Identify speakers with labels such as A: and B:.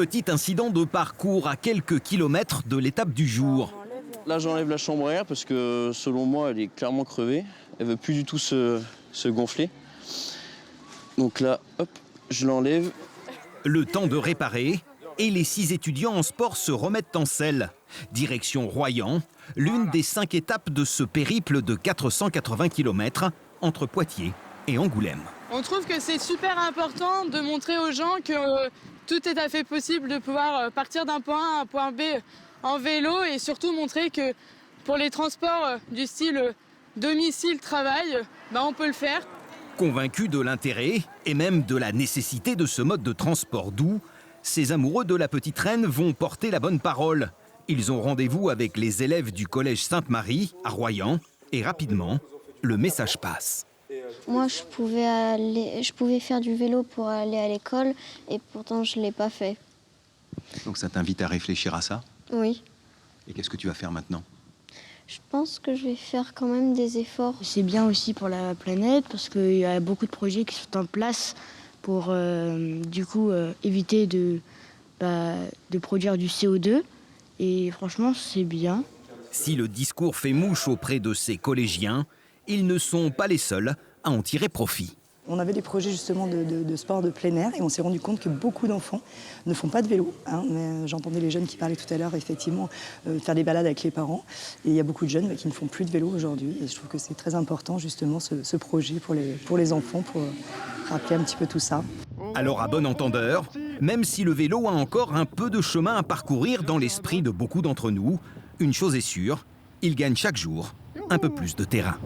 A: Petit incident de parcours à quelques kilomètres de l'étape du jour.
B: Là, j'enlève la chambre à air parce que, selon moi, elle est clairement crevée. Elle ne veut plus du tout se gonfler. Donc là, hop, je l'enlève.
A: Le temps de réparer et les 6 étudiants en sport se remettent en selle. Direction Royan, l'une des 5 étapes de ce périple de 480 km entre Poitiers et Angoulême.
C: On trouve que c'est super important de montrer aux gens que tout est à fait possible de pouvoir partir d'un point A à un point B en vélo et surtout montrer que pour les transports du style domicile-travail, on peut le faire.
A: Convaincus de l'intérêt et même de la nécessité de ce mode de transport doux, ces amoureux de la petite reine vont porter la bonne parole. Ils ont rendez-vous avec les élèves du collège Sainte-Marie à Royan et rapidement, le message passe.
D: Moi, je pouvais faire du vélo pour aller à l'école et pourtant je ne l'ai pas fait.
E: Donc ça t'invite à réfléchir à ça?
D: Oui.
E: Et qu'est-ce que tu vas faire maintenant?
D: Je pense que je vais faire quand même des efforts.
F: C'est bien aussi pour la planète parce qu'il y a beaucoup de projets qui sont en place pour éviter de produire du CO2. Et franchement, c'est bien.
A: Si le discours fait mouche auprès de ces collégiens, ils ne sont pas les seuls à en tirer profit.
G: On avait des projets justement de sport de plein air et on s'est rendu compte que beaucoup d'enfants ne font pas de vélo. J'entendais les jeunes qui parlaient tout à l'heure, effectivement, faire des balades avec les parents. Et il y a beaucoup de jeunes qui ne font plus de vélo aujourd'hui. Et je trouve que c'est très important justement ce projet pour les enfants, pour rappeler un petit peu tout ça.
A: Alors à bon entendeur, même si le vélo a encore un peu de chemin à parcourir dans l'esprit de beaucoup d'entre nous, une chose est sûre, il gagne chaque jour un peu plus de terrain.